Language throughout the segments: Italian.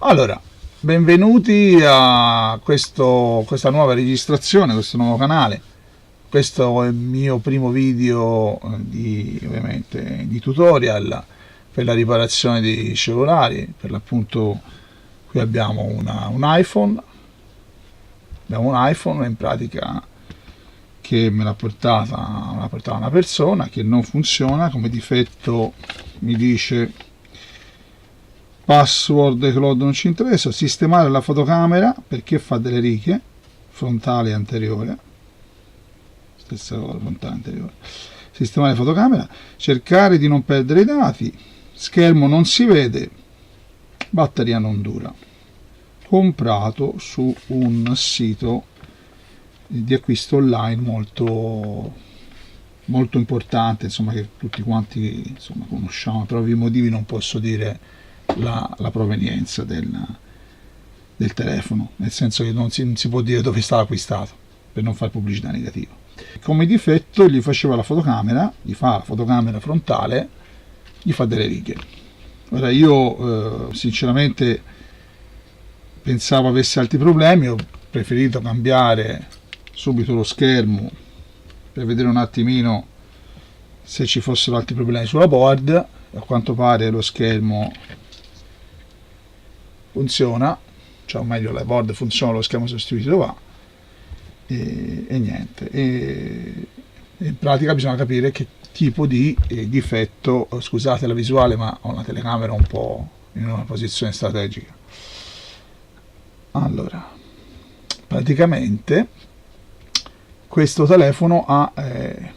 Allora, benvenuti a questa nuova registrazione, questo nuovo canale. Questo è il mio primo video ovviamente, di tutorial per la riparazione dei cellulari. Per l'appunto qui abbiamo un iPhone, in pratica che me l'ha portata una persona, che non funziona. Come difetto mi dice: password cloud non ci interessa, sistemare la fotocamera perché fa delle righe frontale e anteriore, stessa cosa, frontale e anteriore. Sistemare la fotocamera, cercare di non perdere i dati, schermo non si vede, batteria non dura. Comprato su un sito di acquisto online molto importante, insomma, che tutti quanti conosciamo. Per ovvi motivi non posso dire la provenienza del telefono, nel senso che non si può dire dove è stato acquistato per non fare pubblicità negativa. Come difetto gli faceva la fotocamera, gli fa la fotocamera frontale, gli fa delle righe. Ora io sinceramente pensavo avesse altri problemi, ho preferito cambiare subito lo schermo per vedere un attimino se ci fossero altri problemi sulla board. A quanto pare lo schermo funziona, cioè o meglio la board funziona, lo schermo sostituito va, e niente, e in pratica bisogna capire che tipo di difetto. Scusate la visuale, ma ho la telecamera un po' in una posizione strategica. Allora, praticamente questo telefono ha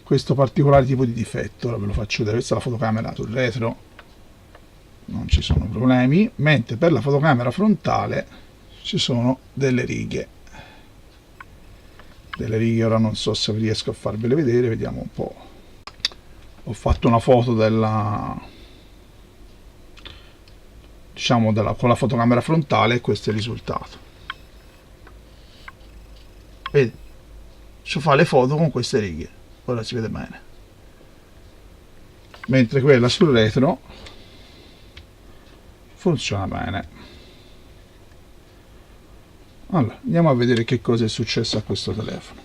questo particolare tipo di difetto. Ora ve lo faccio vedere. Questa è la fotocamera sul retro, non ci sono problemi, mentre per la fotocamera frontale ci sono delle righe. Ora non so se riesco a farvele vedere, vediamo un po'. Ho fatto una foto con la fotocamera frontale e questo è il risultato. Vedi? Ci fa le foto con queste righe, ora si vede bene, mentre quella sul retro funziona bene. Allora, andiamo a vedere che cosa è successo a questo telefono.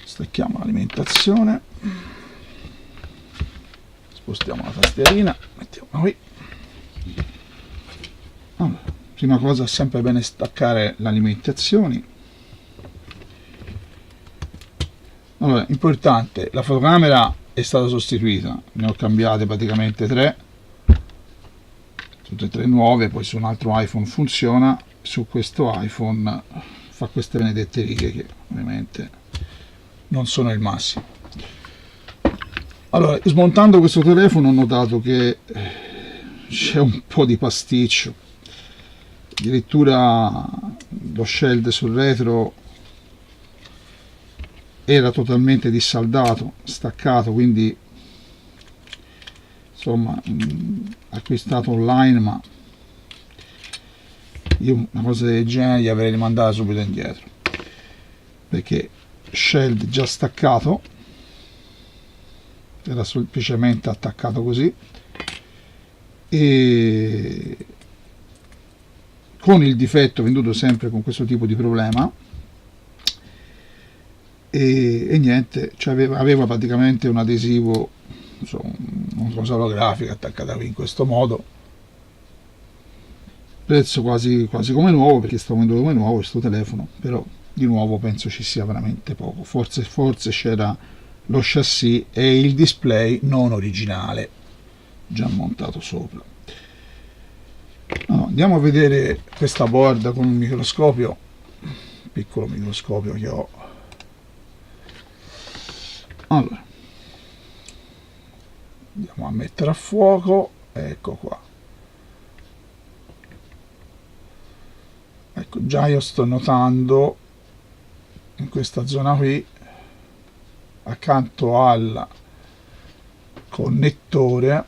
Stacchiamo l'alimentazione, spostiamo la tastierina, mettiamola qui. Allora, prima cosa è sempre bene staccare le alimentazioni. Allora, importante, la fotocamera è stata sostituita, ne ho cambiate praticamente 3, tutte e 3 nuove. Poi su un altro iPhone funziona, su questo iPhone fa queste benedette righe che ovviamente non sono il massimo. Allora, smontando questo telefono ho notato che c'è un po' di pasticcio, addirittura lo shield sul retro era totalmente dissaldato, staccato, quindi insomma acquistato online, ma io una cosa del genere gli avrei rimandata subito indietro, perché shield già staccato, era semplicemente attaccato così, e con il difetto venduto sempre con questo tipo di problema, e niente, cioè aveva praticamente un adesivo, una cosa olografica attaccata qui in questo modo, prezzo quasi come nuovo, perché sta venduto come nuovo questo telefono, però di nuovo penso ci sia veramente poco. Forse c'era lo chassis e il display non originale già montato sopra. Andiamo a vedere questa board con un microscopio, piccolo microscopio che ho. Allora, andiamo a mettere a fuoco, ecco qua. Ecco, già io sto notando in questa zona qui, accanto al connettore,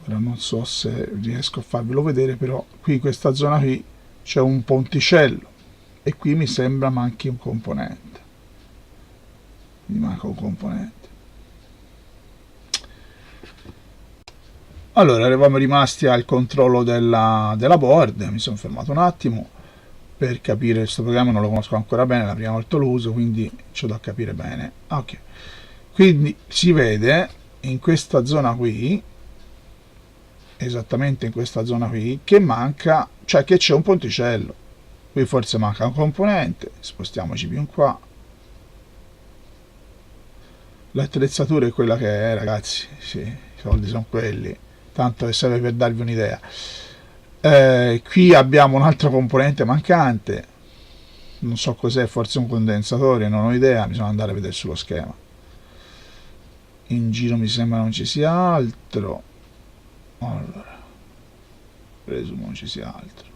ora non so se riesco a farvelo vedere, però qui in questa zona qui c'è un ponticello e qui mi sembra manchi un componente. Mi manca un componente. Allora, eravamo rimasti al controllo della board, mi sono fermato un attimo per capire questo programma, non lo conosco ancora bene, è la prima volta lo uso, quindi c'ho da capire bene. Ok, quindi si vede in questa zona qui, esattamente in questa zona qui, che manca, cioè che c'è un ponticello. Qui forse manca un componente, spostiamoci più in qua. L'attrezzatura è quella che è, ragazzi, sì, i soldi sono quelli, tanto che serve per darvi un'idea. Qui abbiamo un'altra componente mancante, non so cos'è, forse un condensatore, non ho idea, bisogna andare a vedere sullo schema. In giro mi sembra non ci sia altro, allora presumo non ci sia altro,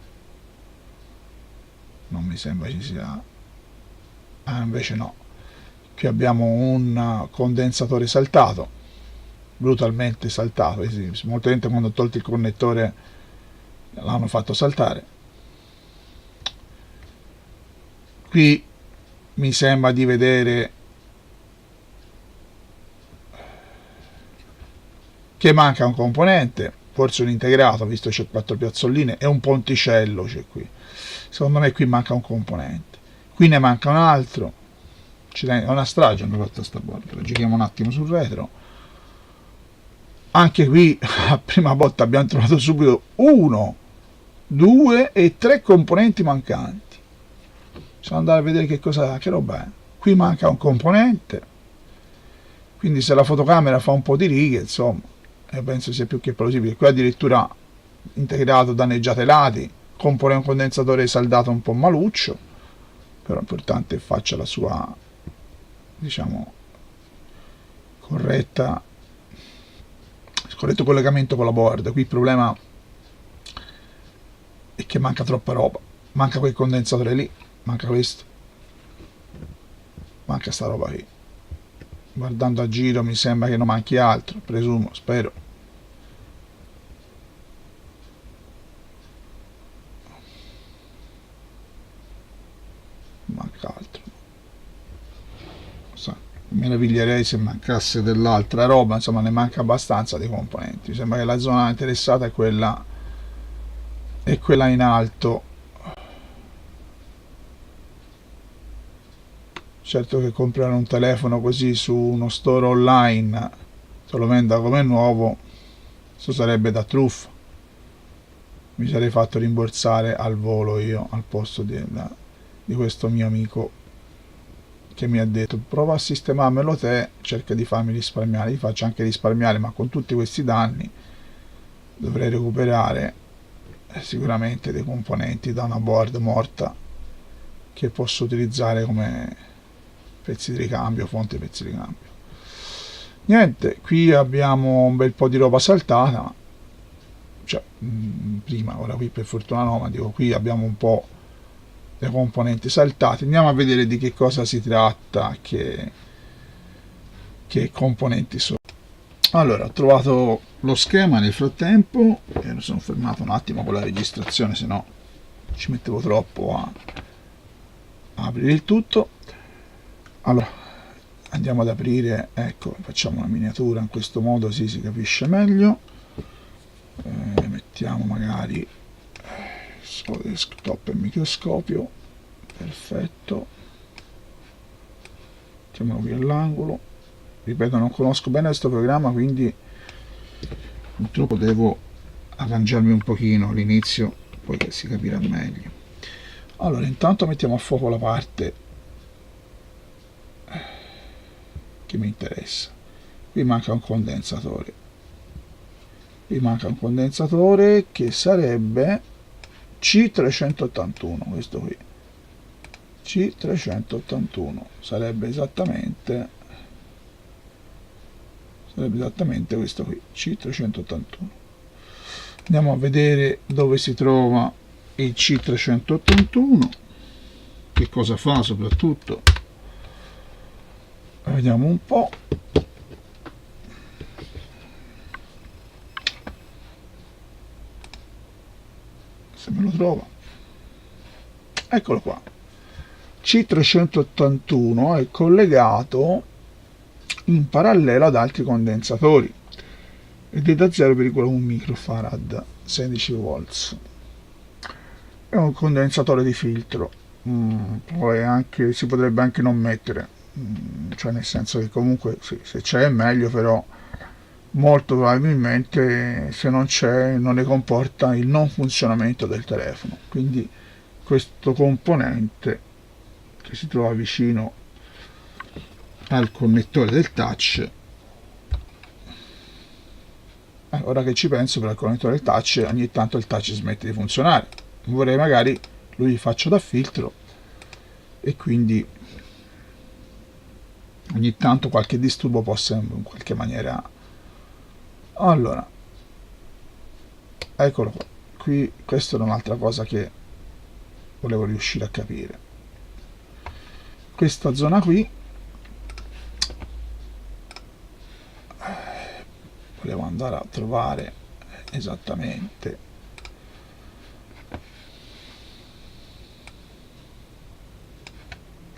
non mi sembra ci sia, invece no, qui abbiamo un condensatore saltato, brutalmente saltato, molta gente quando ha tolto il connettore l'hanno fatto saltare. Qui mi sembra di vedere che manca un componente, forse un integrato, visto che c'è 4 piazzoline, e un ponticello c'è qui. Secondo me qui manca un componente, qui ne manca un altro, è una strage hanno fatto sta board. Giriamo un attimo sul retro, anche qui a prima volta abbiamo trovato subito 1, 2 e 3 componenti mancanti. Bisogna andare a vedere che cosa, che roba è. Qui manca un componente, quindi se la fotocamera fa un po' di righe, insomma, penso sia più che plausibile. Qui addirittura integrato, danneggiato ai lati, compone un condensatore saldato un po' maluccio, però l'importante è che faccia la sua, diciamo, corretto collegamento con la board. Qui il problema è che manca troppa roba, manca quel condensatore lì, manca questo, manca sta roba qui. Guardando a giro mi sembra che non manchi altro, presumo, spero. Manca altro, mi meraviglierei se mancasse dell'altra roba, insomma ne manca abbastanza di componenti. Mi sembra che la zona interessata è quella in alto. Certo che comprare un telefono così su uno store online, se lo venda come nuovo, questo sarebbe da truffa. Mi sarei fatto rimborsare al volo io, al posto di questo mio amico che mi ha detto prova a sistemarmelo te, cerca di farmi risparmiare. Gli faccio anche risparmiare, ma con tutti questi danni dovrei recuperare sicuramente dei componenti da una board morta che posso utilizzare come pezzi di ricambio, fonte pezzi di ricambio. Niente, qui abbiamo un bel po' di roba saltata, cioè prima, ora qui per fortuna no, ma dico qui abbiamo un po' le componenti saltate. Andiamo a vedere di che cosa si tratta, che componenti sono. Allora, ho trovato lo schema nel frattempo e mi sono fermato un attimo con la registrazione, se no ci mettevo troppo a aprire il tutto. Allora andiamo ad aprire, ecco, facciamo una miniatura in questo modo, sì, si capisce meglio. Mettiamo magari desktop e microscopio, perfetto, mettiamolo qui all'angolo. Ripeto, non conosco bene questo programma, quindi purtroppo devo arrangiarmi un pochino all'inizio, poi che si capirà meglio. Allora, intanto mettiamo a fuoco la parte che mi interessa. Qui manca un condensatore, che sarebbe C381, questo qui, C381 sarebbe esattamente questo qui, C381. Andiamo a vedere dove si trova il C381, che cosa fa soprattutto. Vediamo un po'. Se me lo trova. Eccolo qua. C381 è collegato in parallelo ad altri condensatori. ed è da 0,1 microfarad, 16 volts. È un condensatore di filtro. Poi anche, si potrebbe anche non mettere, cioè nel senso che comunque sì, se c'è è meglio, però molto probabilmente se non c'è non ne comporta il non funzionamento del telefono. Quindi questo componente che si trova vicino al connettore del touch, ora che ci penso, per il connettore del touch ogni tanto il touch smette di funzionare, vorrei magari lui gli faccio da filtro e quindi ogni tanto qualche disturbo possa in qualche maniera. Allora, eccolo qua. Qui questa è un'altra cosa che volevo riuscire a capire. Questa zona qui volevo andare a trovare esattamente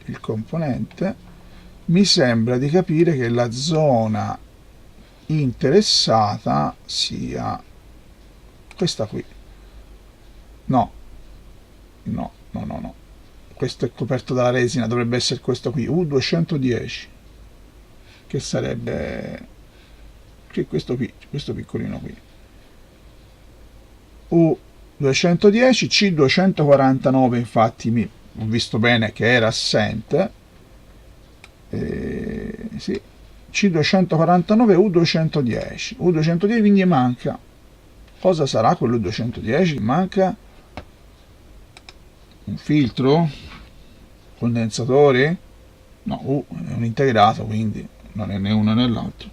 il componente. Mi sembra di capire che la zona interessata sia questa qui. No, questo è coperto dalla resina, dovrebbe essere questo qui, U210, che sarebbe questo qui, questo piccolino qui, U210, C249 infatti ho visto bene che era assente, sì, C249 U210, U210, quindi manca. Cosa sarà quello 210? Manca un filtro? Condensatore? No, è un integrato, quindi non è né uno né l'altro.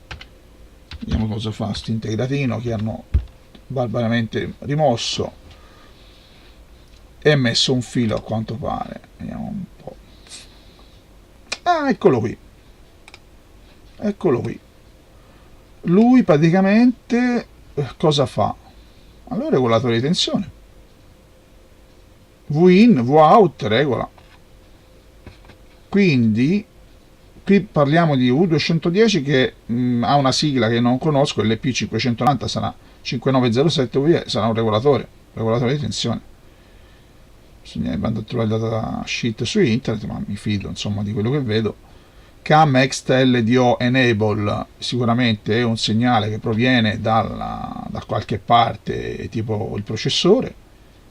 Vediamo cosa fa sto integratino che hanno barbaramente rimosso e messo un filo a quanto pare. Vediamo un po'. Ah, eccolo qui. Eccolo qui. Lui praticamente cosa fa? Allora, regolatore di tensione. V in, V out, regola. Quindi qui parliamo di U210 che ha una sigla che non conosco, LP590, sarà 5907 UVE, sarà un regolatore di tensione. Bisognerebbe andare a trovare la data sheet su internet, ma mi fido insomma di quello che vedo. Cam XTLDO Enable sicuramente è un segnale che proviene da qualche parte, tipo il processore,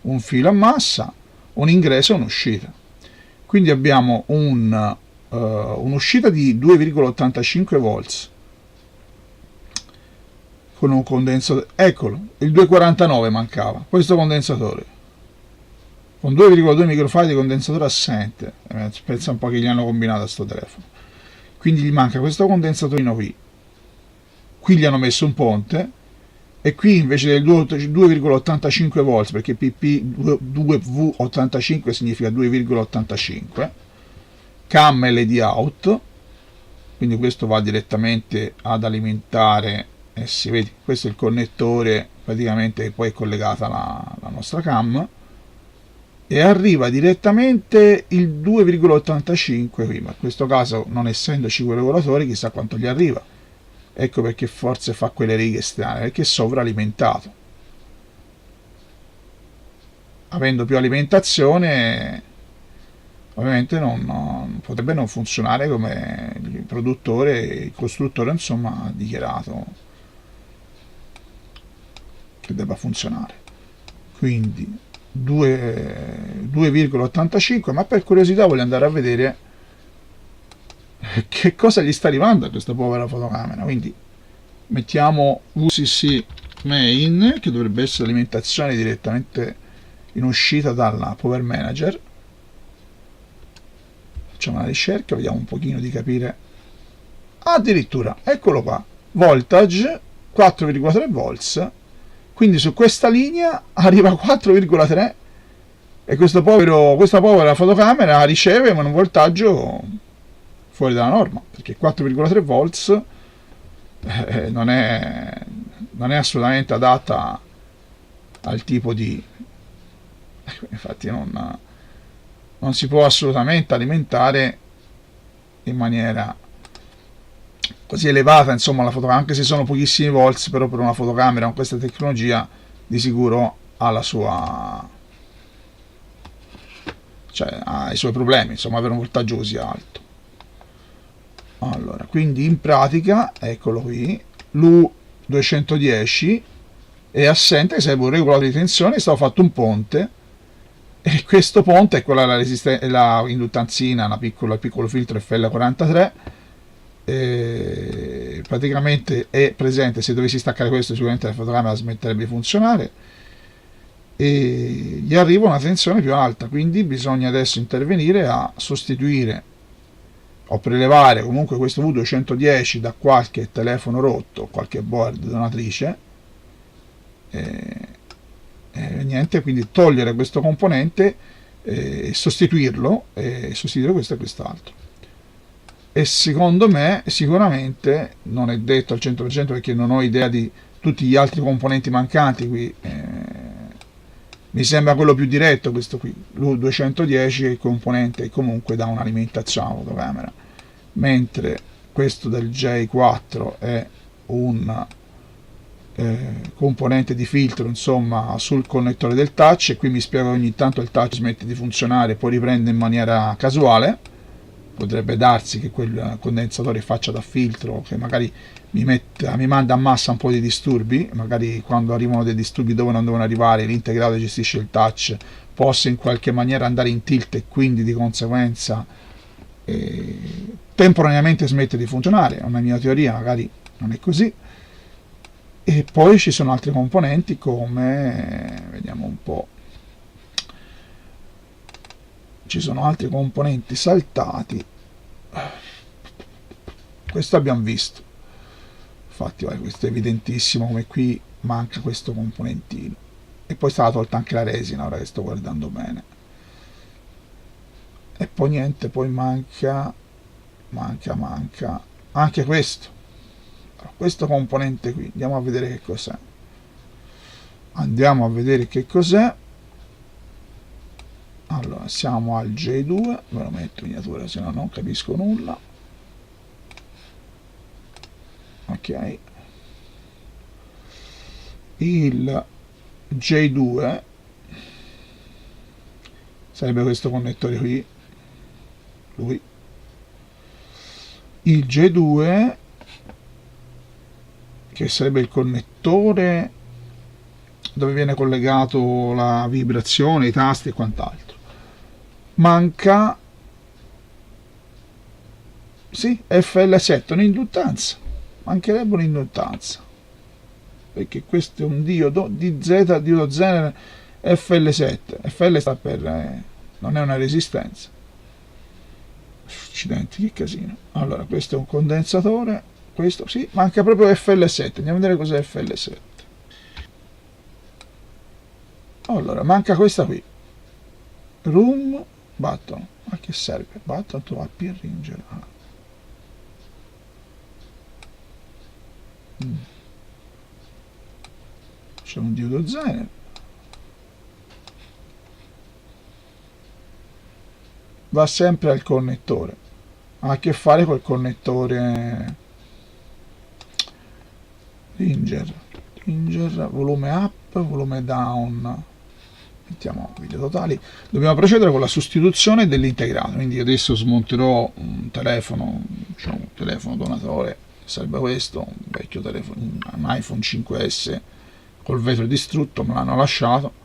un filo a massa, un ingresso e un'uscita. Quindi abbiamo un'uscita di 2,85 volts con un condensatore. Eccolo, il 249 mancava, questo condensatore con 2,2 microfarad di condensatore assente. Pensa un po' che gli hanno combinato a sto telefono. Quindi gli manca questo condensatorino qui gli hanno messo un ponte, e qui invece del 2,85 volts, perché PP2V85 significa 2,85, cam LED out, quindi questo va direttamente ad alimentare, si vede, questo è il connettore praticamente che poi è collegata la nostra cam, e arriva direttamente il 2,85 qui, ma in questo caso non essendoci quel regolatore chissà quanto gli arriva. Ecco perché forse fa quelle righe strane, perché è sovralimentato. Avendo più alimentazione ovviamente non potrebbe non funzionare come il costruttore insomma ha dichiarato che debba funzionare. Quindi 2,85, ma per curiosità voglio andare a vedere che cosa gli sta arrivando a questa povera fotocamera. Quindi mettiamo VCC main, che dovrebbe essere l'alimentazione direttamente in uscita dalla Power Manager. Facciamo una ricerca, vediamo un pochino di capire. Addirittura, eccolo qua, voltage 4,3 volts, quindi su questa linea arriva a 4,3 e questa povera fotocamera riceve un voltaggio fuori dalla norma, perché 4,3 volts non è assolutamente adatta al tipo di infatti non si può assolutamente alimentare in maniera così elevata, insomma, la fotocamera, anche se sono pochissimi volts, però per una fotocamera con questa tecnologia di sicuro ha la sua, cioè ha i suoi problemi, insomma, avere un voltaggio così alto. Allora, quindi in pratica, eccolo qui, l'U210 è assente, che serve un regolatore di tensione, è stato fatto un ponte, e questo ponte è quella la induttanzina, il piccolo filtro FL43, praticamente è presente. Se dovessi staccare questo sicuramente la fotocamera smetterebbe di funzionare, e gli arriva una tensione più alta, quindi bisogna adesso intervenire a sostituire o prelevare comunque questo V210 da qualche telefono rotto, qualche board donatrice, niente, quindi togliere questo componente e sostituirlo, e sostituire questo e quest'altro. E secondo me sicuramente non è detto al 100% perché non ho idea di tutti gli altri componenti mancanti qui, mi sembra quello più diretto questo qui, l'U210 è il componente che comunque dà un'alimentazione alla fotocamera, mentre questo del J4 è un componente di filtro, insomma, sul connettore del touch, e qui mi spiego che ogni tanto il touch smette di funzionare e poi riprende in maniera casuale. Potrebbe darsi che quel condensatore faccia da filtro, che magari mi manda a massa un po' di disturbi, magari quando arrivano dei disturbi dove non devono arrivare, l'integrato gestisce il touch, possa in qualche maniera andare in tilt e quindi di conseguenza temporaneamente smette di funzionare. È una mia teoria, magari non è così. E poi ci sono altri componenti come, vediamo un po', ci sono altri componenti saltati, questo abbiamo visto, infatti questo è evidentissimo come qui manca questo componentino, e poi è stata tolta anche la resina, ora che sto guardando bene, e poi niente, poi manca anche questo componente qui. Andiamo a vedere che cos'è, allora siamo al J2, ve lo metto in miniatura se no non capisco nulla, ok, il J2 sarebbe questo connettore qui, lui, il J2 che sarebbe il connettore dove viene collegato la vibrazione, i tasti e quant'altro. Manca, sì, FL7, un'induttanza, mancherebbe un'induttanza, perché questo è un diodo DZ, diodo Zener FL7, FL sta per non è una resistenza. Accidenti, che casino. Allora, questo è un condensatore, questo sì, manca proprio FL7, andiamo a vedere cos'è FL7. Allora, manca questa qui, room button, a che serve? Button to appear ringer. C'è un diodo Zener, va sempre al connettore, ha a che fare col connettore ringer, volume up, volume down, mettiamo video totali. Dobbiamo procedere con la sostituzione dell'integrato, quindi adesso smonterò un telefono, diciamo un telefono donatore, serve questo, un vecchio telefono, un iPhone 5S col vetro distrutto, me l'hanno lasciato,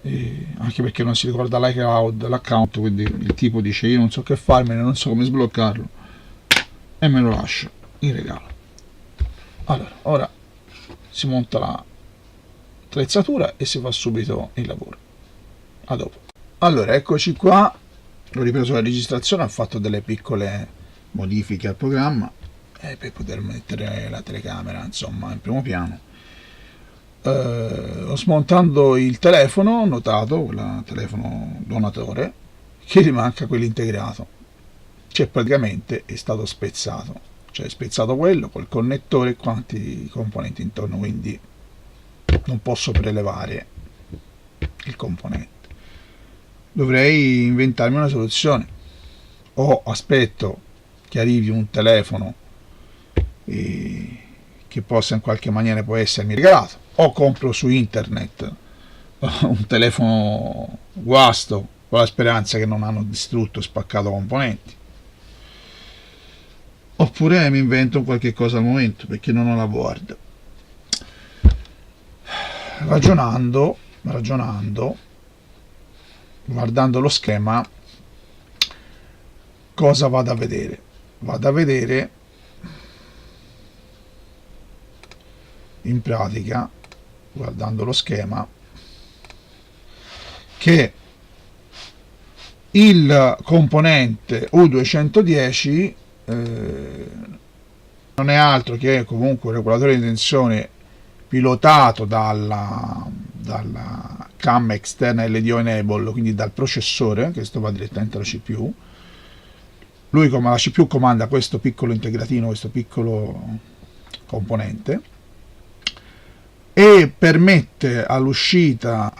anche perché non si ricorda l'iCloud, l'account, quindi il tipo dice io non so che farmene, non so come sbloccarlo, e me lo lascia in regalo. Allora, ora si monta l'attrezzatura e si fa subito il lavoro. A dopo. Allora, eccoci qua, ho ripreso la registrazione, ho fatto delle piccole modifiche al programma per poter mettere la telecamera, insomma, in primo piano. Smontando il telefono ho notato, il telefono donatore, che gli manca quello integrato, cioè praticamente è stato spezzato, cioè è spezzato quello col connettore e quanti componenti intorno, quindi non posso prelevare il componente. Dovrei inventarmi una soluzione, o aspetto che arrivi un telefono che possa in qualche maniera può essermi regalato, o compro su internet un telefono guasto con la speranza che non hanno distrutto o spaccato componenti, oppure mi invento qualche cosa al momento perché non ho la board. Ragionando, guardando lo schema, cosa vado a vedere? Vado a vedere in pratica, guardando lo schema, che il componente U210 non è altro che comunque un regolatore di tensione pilotato dalla cam esterna LDO enable, quindi dal processore, che sto va direttamente alla CPU. Lui, come la CPU, comanda questo piccolo integratino, questo piccolo componente, e permette all'uscita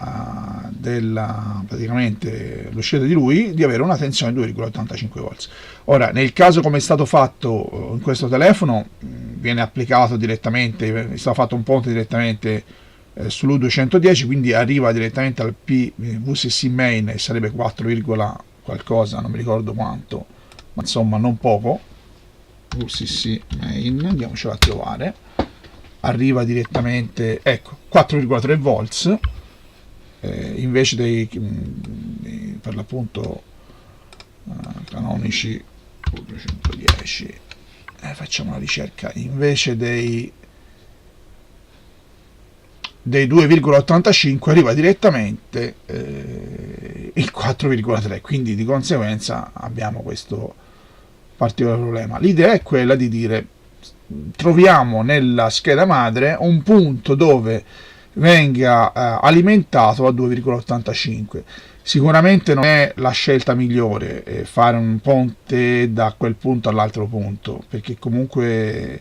praticamente l'uscita di lui di avere una tensione di 2,85 volts. Ora, nel caso come è stato fatto in questo telefono, viene applicato direttamente, è stato fatto un ponte direttamente sull'U210, quindi arriva direttamente al PVCC main e sarebbe 4, qualcosa, non mi ricordo quanto, ma insomma non poco. VCC main, andiamocelo a trovare. Arriva direttamente, ecco, 4,3 volts invece dei per l'appunto canonici 210. Facciamo una ricerca, invece dei 2,85 arriva direttamente il 4,3, quindi di conseguenza abbiamo questo particolare problema. L'idea è quella di dire: troviamo nella scheda madre un punto dove venga alimentato a 2,85. Sicuramente non è la scelta migliore fare un ponte da quel punto all'altro punto, perché comunque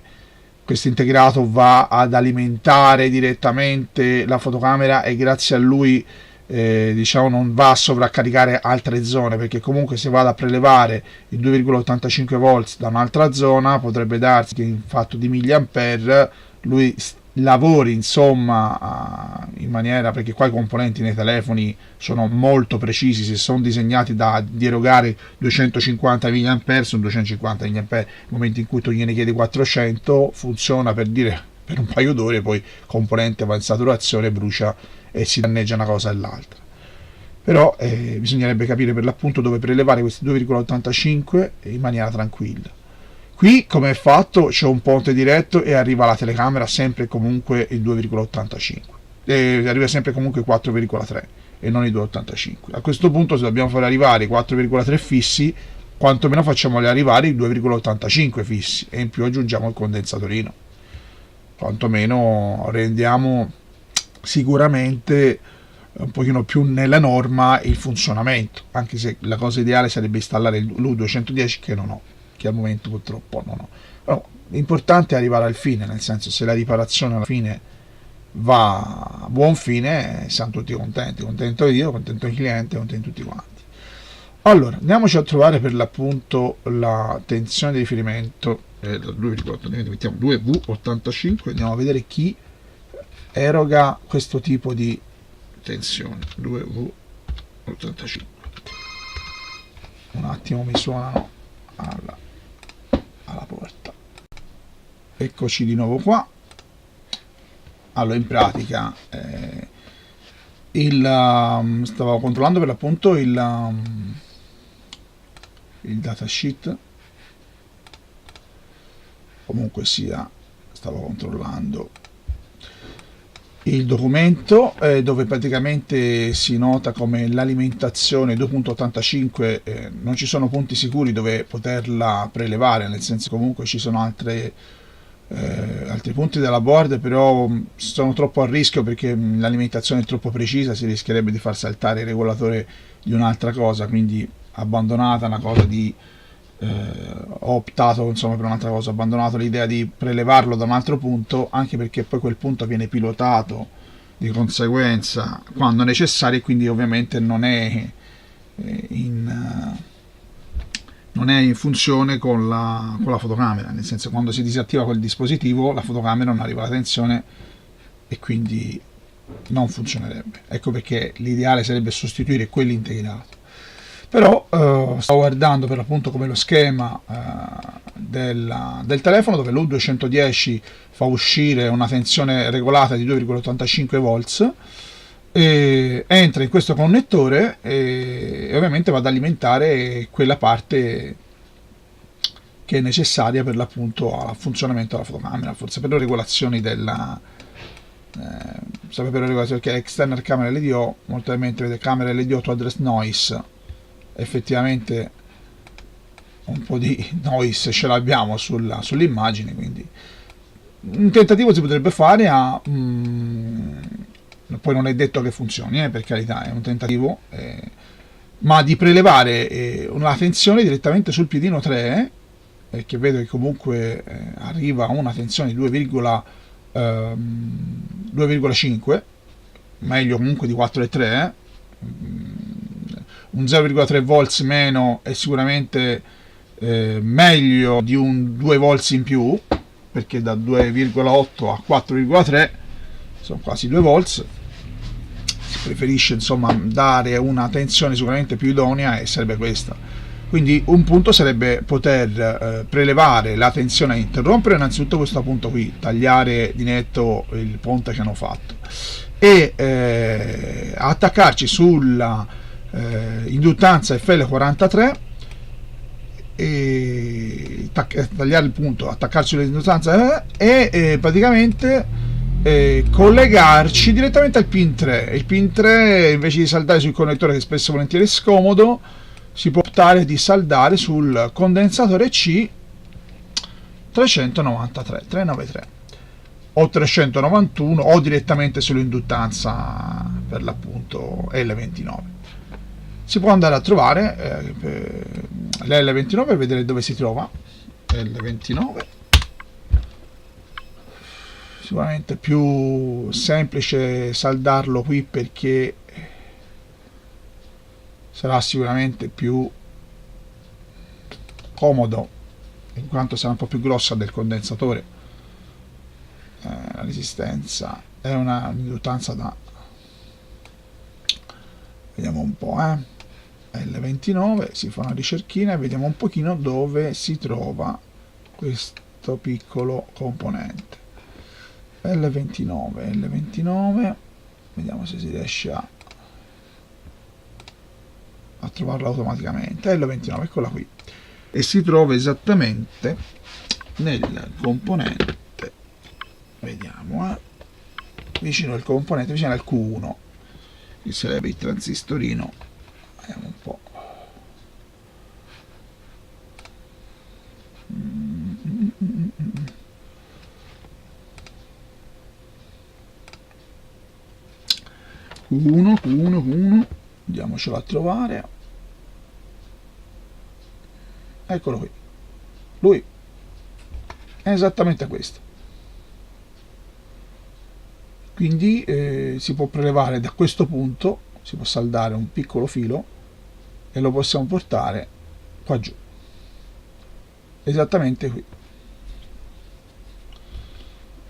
questo integrato va ad alimentare direttamente la fotocamera e grazie a lui diciamo non va a sovraccaricare altre zone, perché comunque se vado a prelevare il 2,85 volts da un'altra zona potrebbe darsi che in fatto di milliampere lui lavori insomma in maniera, perché qua i componenti nei telefoni sono molto precisi, se sono disegnati di erogare 250 mA sono 250 mA, nel momento in cui tu gliene chiedi 400 funziona per dire per un paio d'ore, poi componente va in saturazione, brucia e si danneggia una cosa e l'altra. Però bisognerebbe capire per l'appunto dove prelevare questi 2,85 in maniera tranquilla. Qui come è fatto c'è un ponte diretto e arriva alla telecamera sempre comunque il 2,85 arriva sempre comunque il 4,3 e non il 2,85. A questo punto, se dobbiamo far arrivare i 4,3 fissi, quantomeno facciamoli arrivare i 2,85 fissi e in più aggiungiamo il condensatorino, quantomeno rendiamo sicuramente un pochino più nella norma il funzionamento, anche se la cosa ideale sarebbe installare l'U210 che non ho, che al momento purtroppo non ho. Però l'importante è arrivare al fine, nel senso, se la riparazione alla fine va a buon fine siamo tutti contenti, contento io, contento il cliente, contenti tutti quanti. Allora andiamoci a trovare per l'appunto la tensione di riferimento 2,8, mettiamo 2V85, andiamo a vedere chi eroga questo tipo di tensione. 2V85, un attimo mi suonano alla porta. Eccoci di nuovo qua. Allora in pratica stavo controllando per l'appunto il datasheet, comunque sia stavo controllando il documento dove praticamente si nota come l'alimentazione 2.85 non ci sono punti sicuri dove poterla prelevare, nel senso comunque ci sono altri punti della board, però sono troppo a rischio perché l'alimentazione è troppo precisa, si rischierebbe di far saltare il regolatore di un'altra cosa, quindi abbandonata una cosa ho optato insomma per un'altra cosa, ho abbandonato l'idea di prelevarlo da un altro punto, anche perché poi quel punto viene pilotato di conseguenza quando necessario e quindi ovviamente non non è in funzione con la fotocamera, nel senso, quando si disattiva quel dispositivo la fotocamera non arriva alla tensione e quindi non funzionerebbe. Ecco perché l'ideale sarebbe sostituire quello integrato. Però stavo guardando per l'appunto come lo schema del telefono, dove l'U210 fa uscire una tensione regolata di 2,85 volts, entra in questo connettore e ovviamente va ad alimentare quella parte che è necessaria per l'appunto al funzionamento della fotocamera, forse per le regolazioni della sempre per le regolazioni, perché external camera LDO, molto probabilmente vede camera LDO to address noise, effettivamente un po' di noise ce l'abbiamo sull'immagine, quindi un tentativo si potrebbe fare poi non è detto che funzioni, per carità, è un tentativo, ma di prelevare una tensione direttamente sul piedino 3, che vedo che comunque arriva a una tensione di 2,5, meglio comunque di 4,3, un 0,3 volts meno è sicuramente meglio di un 2 volts in più, perché da 2,8 a 4,3 sono quasi 2 volts. Si preferisce insomma dare una tensione sicuramente più idonea e sarebbe questa. Quindi un punto sarebbe poter prelevare la tensione a interrompere innanzitutto questo punto qui, tagliare di netto il ponte che hanno fatto, e attaccarci sulla induttanza FL43 e tagliare il punto, attaccarci sull'induttanza e praticamente collegarci direttamente al pin 3. Il pin 3, invece di saldare sul connettore, che spesso e volentieri è scomodo, si può optare di saldare sul condensatore C 393 o 391 o direttamente sull'induttanza per l'appunto L29. Si può andare a trovare l'L29 per vedere dove si trova. L29 sicuramente più semplice saldarlo qui, perché sarà sicuramente più comodo in quanto sarà un po' più grossa del condensatore. La resistenza è un'induttanza da, vediamo un po', L29, si fa una ricerchina e vediamo un pochino dove si trova questo piccolo componente. L29, vediamo se si riesce a trovarlo automaticamente. L29, eccola qui, e si trova esattamente nel componente, vediamo, vicino al componente, vicino al Q1, che sarebbe il transistorino. Vediamo un po'. Q1, andiamocelo a trovare. Eccolo qui, lui è esattamente questo. Quindi si può prelevare da questo punto, si può saldare un piccolo filo e lo possiamo portare qua giù, esattamente qui,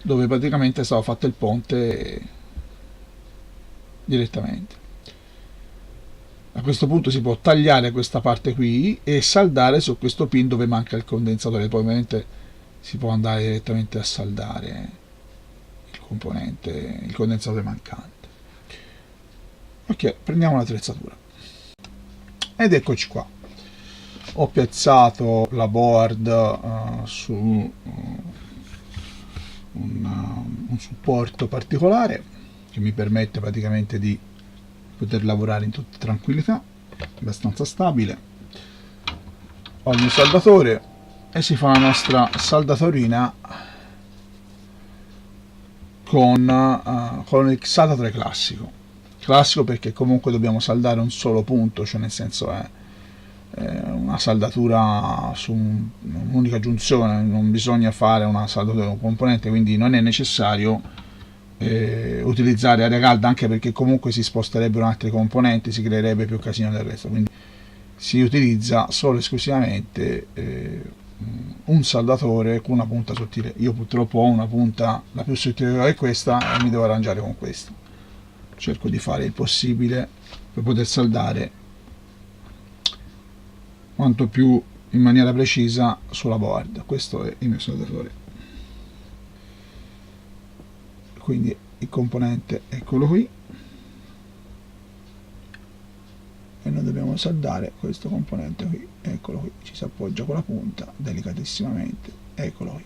dove praticamente è stato fatto il ponte direttamente. A questo punto si può tagliare questa parte qui e saldare su questo pin dove manca il condensatore. Poi ovviamente si può andare direttamente a saldare il componente, il condensatore mancante. Ok, prendiamo l'attrezzatura ed eccoci qua. Ho piazzato la board su un supporto particolare che mi permette praticamente di poter lavorare in tutta tranquillità, abbastanza stabile. Ho il mio saldatore e si fa la nostra saldatorina con il saldatore classico perché comunque dobbiamo saldare un solo punto, cioè nel senso è una saldatura su un'unica giunzione, non bisogna fare una saldatura di un componente, quindi non è necessario utilizzare aria calda, anche perché comunque si sposterebbero altri componenti, si creerebbe più casino del resto. Quindi si utilizza solo e esclusivamente un saldatore con una punta sottile. Io purtroppo ho una punta la più sottile che questa e mi devo arrangiare con questo. Cerco di fare il possibile per poter saldare quanto più in maniera precisa sulla board. Questo è il mio saldatore. Quindi il componente, eccolo qui, e noi dobbiamo saldare questo componente qui, eccolo qui, ci si appoggia con la punta delicatissimamente, eccolo qui.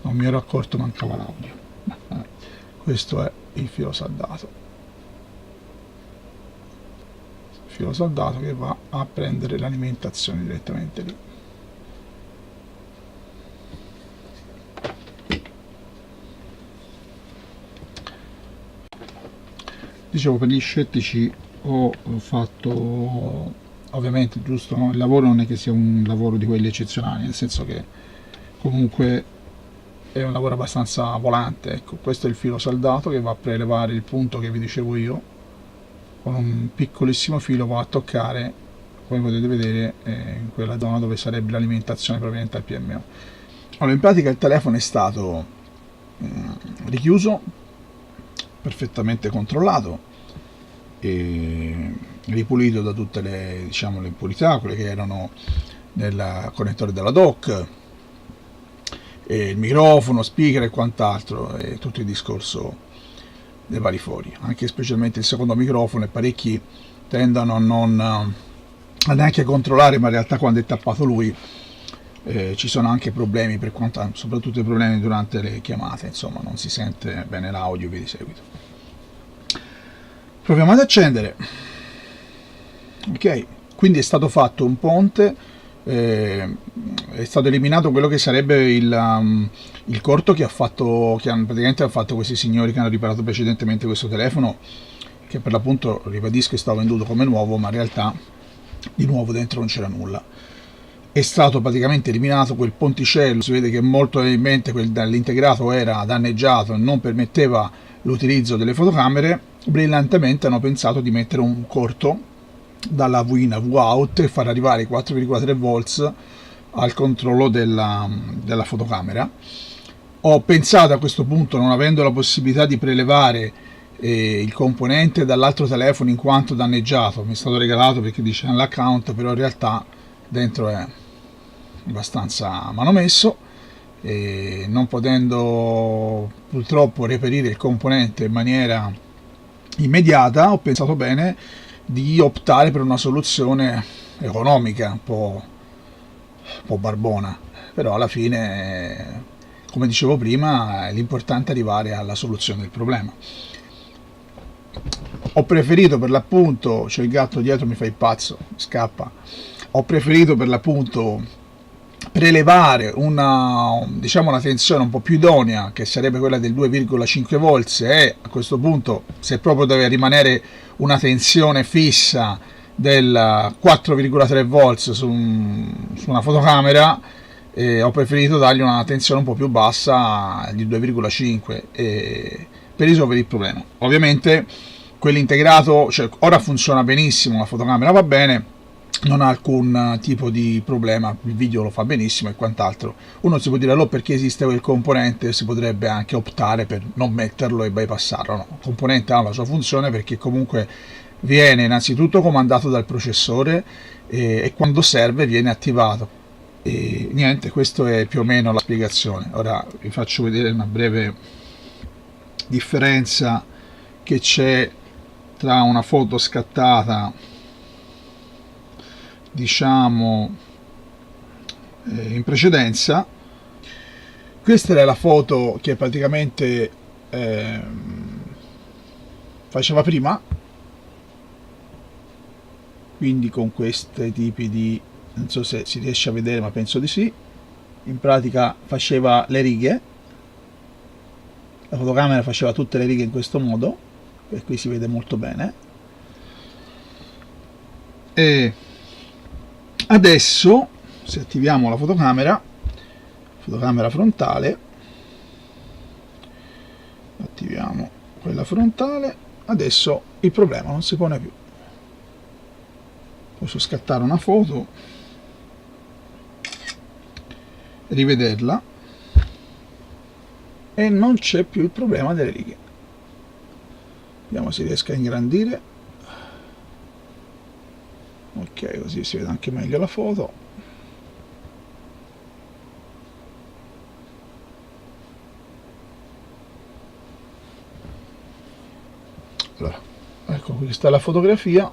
Non mi ero accorto, mancava l'audio. Questo è il filo saldato. Filo saldato che va a prendere l'alimentazione direttamente lì. Dicevo, per gli scettici ho fatto, ovviamente, giusto, no? Il lavoro non è che sia un lavoro di quelli eccezionali, nel senso che comunque è un lavoro abbastanza volante. Ecco, questo è il filo saldato che va a prelevare il punto che vi dicevo io, con un piccolissimo filo va a toccare, come potete vedere, in quella zona dove sarebbe l'alimentazione proveniente dal PMO. Allora, in pratica il telefono è stato richiuso, perfettamente controllato e ripulito da tutte le, diciamo, le impurità, quelle che erano nel connettore della dock, e il microfono, speaker e quant'altro, e tutto il discorso dei vari fori, anche specialmente il secondo microfono, e parecchi tendono a neanche controllare, ma in realtà quando è tappato lui ci sono anche problemi, per quanto, soprattutto i problemi durante le chiamate, insomma non si sente bene l'audio e via di seguito. Proviamo ad accendere. Ok, quindi è stato fatto un ponte, è stato eliminato quello che sarebbe il corto praticamente hanno fatto questi signori che hanno riparato precedentemente questo telefono, che per l'appunto, ribadisco, è stato venduto come nuovo, ma in realtà di nuovo dentro non c'era nulla. È stato praticamente eliminato quel ponticello, si vede che molto probabilmente l'integrato era danneggiato e non permetteva l'utilizzo delle fotocamere. Brillantemente hanno pensato di mettere un corto dalla V in a V out e far arrivare i 4,3 volts al controllo della fotocamera. Ho pensato a questo punto, non avendo la possibilità di prelevare il componente dall'altro telefono in quanto danneggiato, mi è stato regalato perché dice nell'account, però in realtà dentro è abbastanza manomesso, e non potendo purtroppo reperire il componente in maniera immediata, ho pensato bene di optare per una soluzione economica, un po' barbona, però alla fine, come dicevo prima, l'importante è arrivare alla soluzione del problema. Ho preferito per l'appunto, c'è il gatto dietro, mi fa il pazzo, scappa, ho preferito per l'appunto prelevare una tensione un po' più idonea, che sarebbe quella del 2,5 volts, e a questo punto, se proprio deve rimanere una tensione fissa del 4,3 volts su una fotocamera, ho preferito dargli una tensione un po' più bassa di 2,5 per risolvere il problema. Ovviamente quell'integrato, cioè, ora funziona benissimo, la fotocamera va bene, non ha alcun tipo di problema, il video lo fa benissimo e quant'altro. Uno si può dire allora perché esiste quel componente, si potrebbe anche optare per non metterlo e bypassarlo. No, il componente ha la sua funzione perché comunque viene innanzitutto comandato dal processore e quando serve viene attivato. E niente, questa è più o meno la spiegazione. Ora vi faccio vedere una breve differenza che c'è tra una foto scattata, diciamo, in precedenza. Questa era la foto che praticamente faceva prima, quindi con questi tipi di, non so se si riesce a vedere ma penso di sì, in pratica faceva le righe, la fotocamera faceva tutte le righe in questo modo, e qui si vede molto bene. E adesso, se attiviamo la fotocamera frontale, attiviamo quella frontale, adesso il problema non si pone più. Posso scattare una foto, rivederla e non c'è più il problema delle righe. Vediamo se riesco a ingrandire. Ok, così si vede anche meglio la foto. Allora, ecco, questa è la fotografia.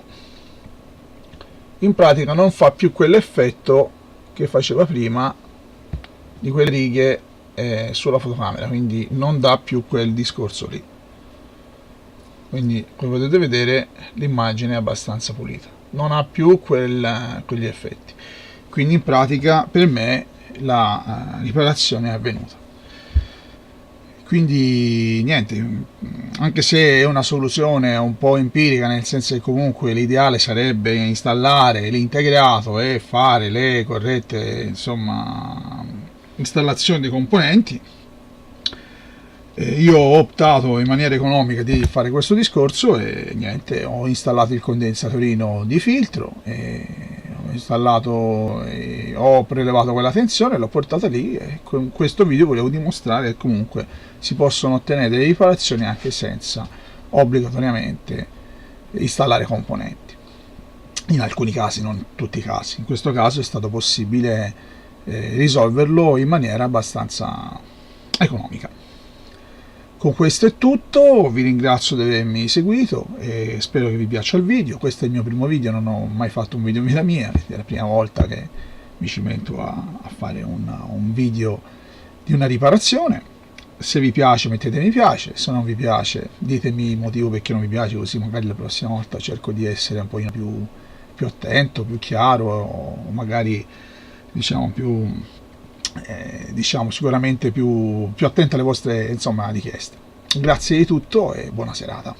In pratica non fa più quell'effetto che faceva prima di quelle righe sulla fotocamera, quindi non dà più quel discorso lì. Quindi, come potete vedere, l'immagine è abbastanza pulita, non ha più quegli effetti. Quindi in pratica per me la riparazione è avvenuta. Quindi niente, anche se è una soluzione un po' empirica, nel senso che comunque l'ideale sarebbe installare l'integrato e fare le corrette, insomma, installazioni dei componenti, io ho optato in maniera economica di fare questo discorso e niente, ho installato il condensatorino di filtro, ho installato, ho prelevato quella tensione, l'ho portata lì, e con questo video volevo dimostrare che comunque si possono ottenere delle riparazioni anche senza obbligatoriamente installare componenti. In alcuni casi, non in tutti i casi. In questo caso è stato possibile risolverlo in maniera abbastanza economica. Con questo è tutto, vi ringrazio di avermi seguito e spero che vi piaccia il video. Questo è il mio primo video, non ho mai fatto un video in vita mia, è la prima volta che mi ci metto a fare un video di una riparazione. Se vi piace mettete mi piace, se non vi piace ditemi il motivo perché non vi piace, così magari la prossima volta cerco di essere un po' più più attento, più chiaro, o magari diciamo più diciamo sicuramente più attento alle vostre insomma richieste. Grazie di tutto e buona serata.